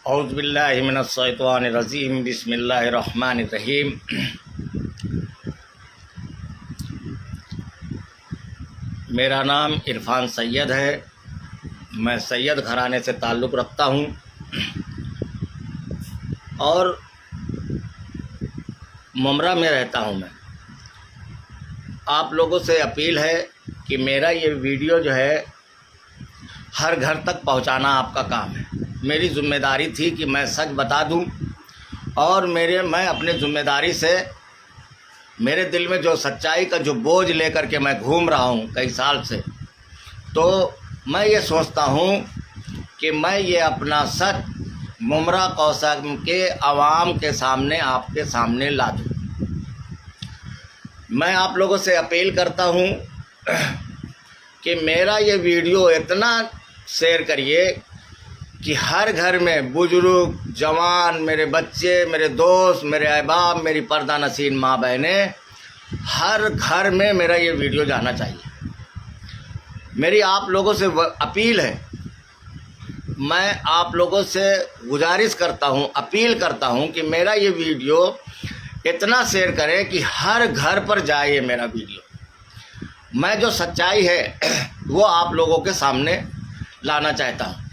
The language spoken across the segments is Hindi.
औज़ुबिल्लाहि मिनश्शैतानिर्रजीम बिस्मिल्लाहिर्रहमानिर्रहीम। मेरा नाम इरफान सैयद है। मैं सैयद घराने से ताल्लुक़ रखता हूँ और मुमरा में रहता हूँ। मैं आप लोगों से अपील है कि मेरा ये वीडियो जो है हर घर तक पहुँचाना आपका काम है। मेरी ज़िम्मेदारी थी कि मैं सच बता दूं और मैं अपने ज़िम्मेदारी से मेरे दिल में जो सच्चाई का जो बोझ लेकर के मैं घूम रहा हूं कई साल से, तो मैं ये सोचता हूं कि मैं ये अपना सच मुमरा कौसम के आवाम के सामने आपके सामने ला दूं। मैं आप लोगों से अपील करता हूं कि मेरा ये वीडियो इतना शेयर करिए कि हर घर में बुजुर्ग, जवान, मेरे बच्चे, मेरे दोस्त, मेरे अहबाब, मेरी पर्दा नसीन माँ बहनें, हर घर में मेरा ये वीडियो जाना चाहिए। मेरी आप लोगों से अपील है, मैं आप लोगों से गुजारिश करता हूँ, अपील करता हूँ कि मेरा ये वीडियो इतना शेयर करें कि हर घर पर जाए ये मेरा वीडियो। मैं जो सच्चाई है वो आप लोगों के सामने लाना चाहता हूँ।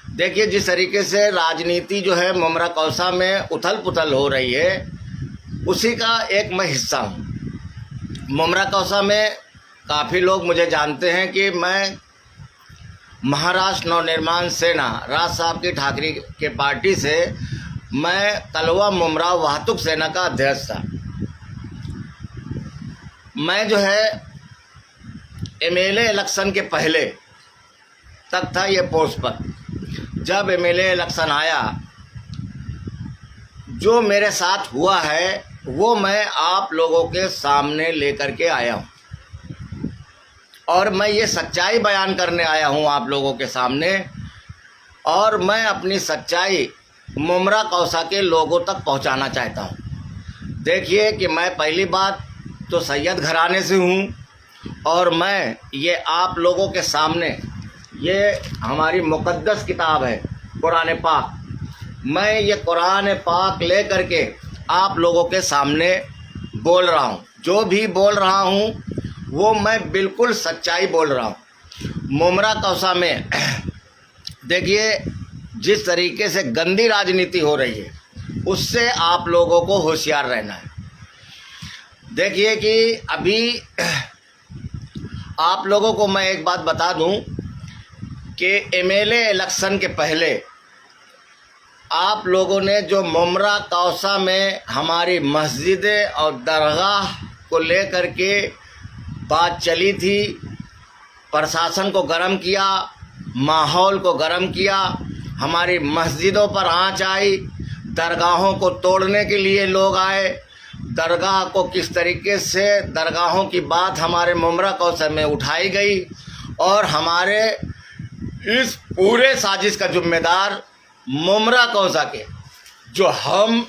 देखिए, जिस तरीके से राजनीति जो है मुमरा कौसा में उथल पुथल हो रही है, उसी का एक मैं हिस्सा हूँ। मुमरा कौसा में काफ़ी लोग मुझे जानते हैं कि मैं महाराष्ट्र नवनिर्माण सेना, राज साहब की ठाकरे के पार्टी से मैं तलवा मुमरा वाहतुक सेना का अध्यक्ष था। मैं जो है एमएलए इलेक्शन के पहले तक था ये पोस्ट पर। जब एमएलए इलेक्शन आया, जो मेरे साथ हुआ है वो मैं आप लोगों के सामने लेकर के आया हूँ और मैं ये सच्चाई बयान करने आया हूँ आप लोगों के सामने। और मैं अपनी सच्चाई मुमरा कौसा के लोगों तक पहुँचाना चाहता हूँ। देखिए कि मैं पहली बात तो सैयद घराने से हूँ और मैं ये आप लोगों के सामने, ये हमारी मुक़द्दस किताब है कुरान पाक, मैं ये कुरान पाक ले करके आप लोगों के सामने बोल रहा हूँ। जो भी बोल रहा हूँ वो मैं बिल्कुल सच्चाई बोल रहा हूँ। मुमरा कौसा में देखिए जिस तरीके से गंदी राजनीति हो रही है, उससे आप लोगों को होशियार रहना है। देखिए कि अभी आप लोगों को मैं एक बात बता दूं कि एमएलए इलेक्शन के पहले आप लोगों ने जो मुमरा कौसा में हमारी मस्जिदें और दरगाह को लेकर के बात चली थी, प्रशासन को गर्म किया, माहौल को गर्म किया, हमारी मस्जिदों पर आंच आई, दरगाहों को तोड़ने के लिए लोग आए। दरगाह को किस तरीके से दरगाहों की बात हमारे मुमरा कौसा में उठाई गई और हमारे इस पूरे साजिश का जिम्मेदार मुमरा कौसा के, जो हम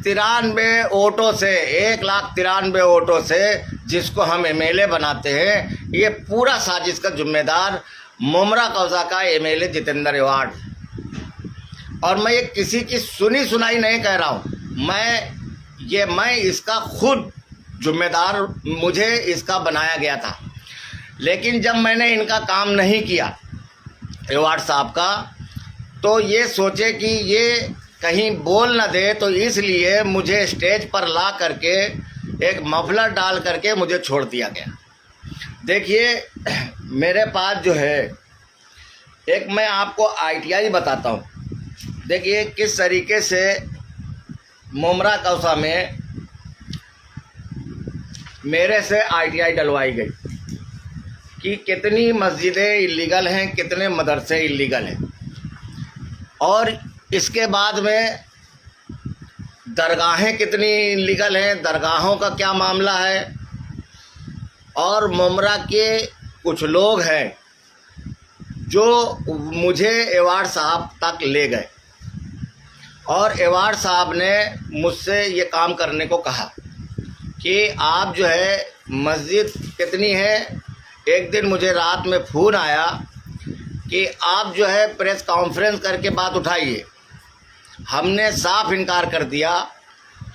93 वोटों से, 1,93,000 वोटों से जिसको हम एमएलए बनाते हैं, ये पूरा साजिश का जिम्मेदार मुमरा कौसा का एमएलए जितेंद्र एवार्ड। और मैं ये किसी की सुनी सुनाई नहीं कह रहा हूँ, मैं इसका खुद जिम्मेदार, मुझे इसका बनाया गया था। लेकिन जब मैंने इनका काम नहीं किया एवार्ड साहब का, तो ये सोचे कि ये कहीं बोल ना दे, तो इसलिए मुझे स्टेज पर ला करके एक मफलर डाल करके मुझे छोड़ दिया गया। देखिए मेरे पास जो है, एक मैं आपको आईटीआई बताता हूँ। देखिए किस तरीके से मुमरा कौसा में मेरे से आईटीआई डलवाई गई कि कितनी मस्जिदें इल्लीगल हैं, कितने मदरसे इल्लीगल हैं, और इसके बाद में दरगाहें कितनी इल्लीगल हैं, दरगाहों का क्या मामला है। और मुमरा के कुछ लोग हैं जो मुझे एवार्ड साहब तक ले गए और एवार्ड साहब ने मुझसे ये काम करने को कहा कि आप जो है मस्जिद कितनी है। एक दिन मुझे रात में फ़ोन आया कि आप जो है प्रेस कॉन्फ्रेंस करके बात उठाइए। हमने साफ इनकार कर दिया।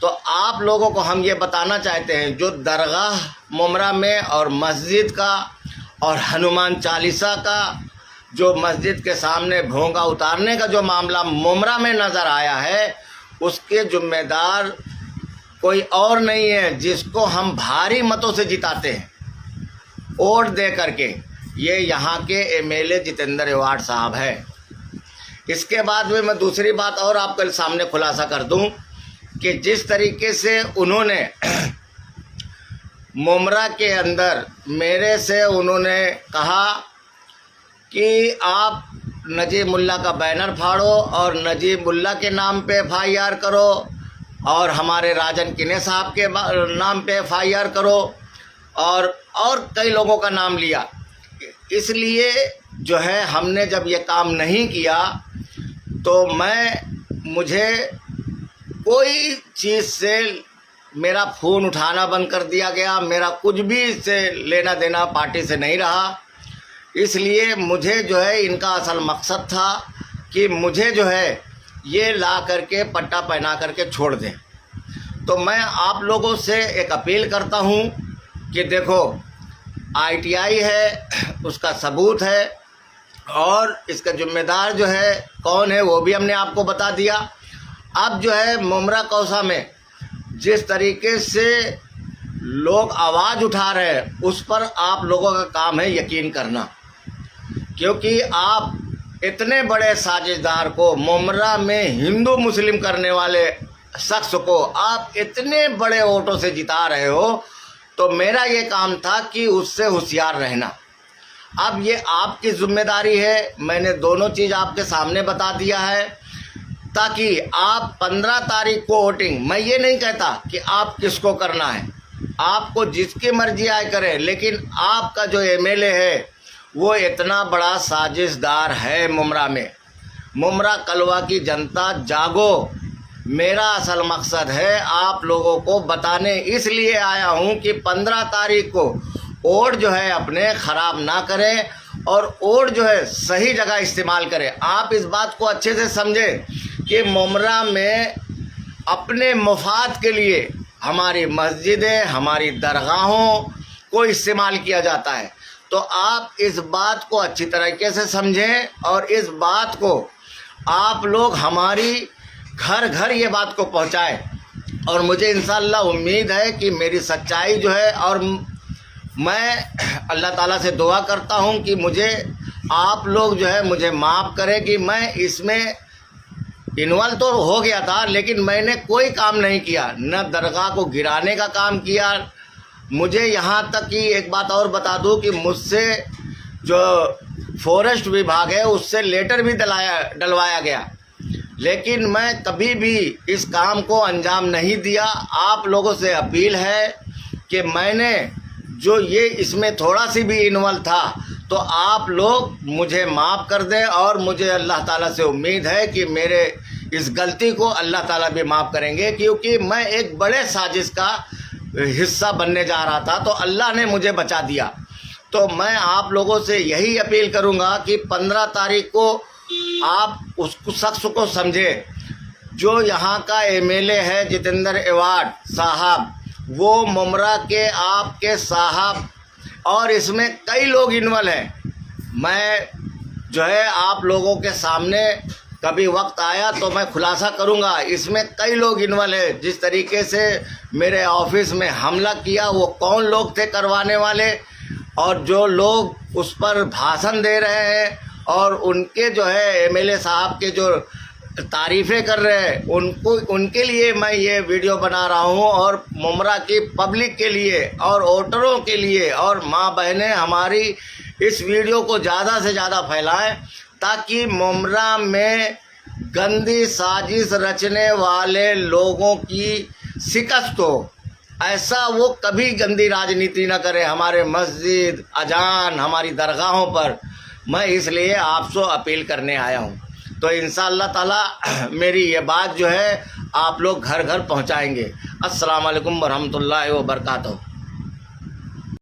तो आप लोगों को हम ये बताना चाहते हैं, जो दरगाह मुमरा में और मस्जिद का और हनुमान चालीसा का जो मस्जिद के सामने भोंगा उतारने का जो मामला मुमरा में नज़र आया है, उसके जिम्मेदार कोई और नहीं है, जिसको हम भारी मतों से जिताते हैं वोट दे करके। ये यहाँ के एमएलए जितेंद्र एवार्ड साहब है। इसके बाद में मैं दूसरी बात और आपके सामने खुलासा कर दूं कि जिस तरीके से उन्होंने मुमरा के अंदर मेरे से उन्होंने कहा कि आप नजीब मुल्ला का बैनर फाड़ो और नजीब मुल्ला के नाम पे FIR करो और हमारे राजन किने साहब के नाम पे FIR करो और कई लोगों का नाम लिया। इसलिए जो है हमने जब ये काम नहीं किया तो मुझे कोई चीज़ से मेरा फ़ोन उठाना बंद कर दिया गया। मेरा कुछ भी इससे लेना देना पार्टी से नहीं रहा। इसलिए मुझे जो है इनका असल मकसद था कि मुझे जो है ये ला करके पट्टा पहना करके छोड़ दें। तो मैं आप लोगों से एक अपील करता हूँ कि देखो, ITI है, उसका सबूत है और इसका जिम्मेदार जो है कौन है वो भी हमने आपको बता दिया। अब जो है मुमरा कौसा में जिस तरीके से लोग आवाज़ उठा रहे हैं, उस पर आप लोगों का काम है यकीन करना, क्योंकि आप इतने बड़े साजिशदार को, मुमरा में हिंदू मुस्लिम करने वाले शख्स को आप इतने बड़े वोटों से जिता रहे हो। तो मेरा ये काम था कि उससे होशियार रहना। अब ये आपकी जिम्मेदारी है। मैंने दोनों चीज़ आपके सामने बता दिया है ताकि आप 15 तारीख को वोटिंग, मैं ये नहीं कहता कि आप किसको करना है, आपको जिसकी मर्जी आए करें, लेकिन आपका जो MLA है वो इतना बड़ा साजिशदार है मुमरा में। मुमरा कलवा की जनता जागो। मेरा असल मकसद है आप लोगों को बताने इसलिए आया हूं कि 15 तारीख को वोट जो है अपने ख़राब ना करें और वोट जो है सही जगह इस्तेमाल करें। आप इस बात को अच्छे से समझें कि मुमरा में अपने मफाद के लिए हमारी मस्जिदें, हमारी दरगाहों को इस्तेमाल किया जाता है। तो आप इस बात को अच्छी तरीके से समझें और इस बात को आप लोग हमारी घर घर ये बात को पहुंचाएं। और मुझे इंशाअल्लाह उम्मीद है कि मेरी सच्चाई जो है, और मैं अल्लाह ताला से दुआ करता हूं कि मुझे आप लोग जो है मुझे माफ़ करें कि मैं इसमें इन्वॉल्व तो हो गया था, लेकिन मैंने कोई काम नहीं किया, न दरगाह को गिराने का काम किया। मुझे यहाँ तक कि एक बात और बता दूं कि मुझसे जो फॉरेस्ट विभाग है उससे लेटर भी डलवाया गया, लेकिन मैं कभी भी इस काम को अंजाम नहीं दिया। आप लोगों से अपील है कि मैंने जो ये इसमें थोड़ा सी भी इन्वॉल्व था तो आप लोग मुझे माफ़ कर दें और मुझे अल्लाह ताला से उम्मीद है कि मेरे इस गलती को अल्लाह ताला भी माफ़ करेंगे, क्योंकि मैं एक बड़े साजिश का हिस्सा बनने जा रहा था तो अल्लाह ने मुझे बचा दिया। तो मैं आप लोगों से यही अपील करूंगा कि 15 तारीख को आप उस शख्स को समझे जो यहाँ का MLA है जितेंद्र एवार्ड साहब, वो मुमरा के आपके साहब, और इसमें कई लोग इन्वॉल्व हैं। मैं जो है आप लोगों के सामने कभी वक्त आया तो मैं खुलासा करूंगा, इसमें कई लोग इन्वॉल्व हैं। जिस तरीके से मेरे ऑफिस में हमला किया वो कौन लोग थे करवाने वाले, और जो लोग उस पर भाषण दे रहे हैं और उनके जो है MLA साहब के जो तारीफ़ें कर रहे हैं उनके लिए मैं ये वीडियो बना रहा हूँ, और मुमरा की पब्लिक के लिए और वोटरों के लिए और माँ बहनें हमारी इस वीडियो को ज़्यादा से ज़्यादा फैलाएं ताकि मुमरा में गंदी साजिश रचने वाले लोगों की शिकस्त हो। ऐसा वो कभी गंदी राजनीति न करे हमारे मस्जिद, अजान, हमारी दरगाहों पर। मैं इसलिए आपसे अपील करने आया हूँ। तो इंशाअल्लाह ताला मेरी ये बात जो है आप लोग घर घर पहुँचाएँगे। अस्सलाम वालेकुम वरहमतुल्लाहि व बरकातहू।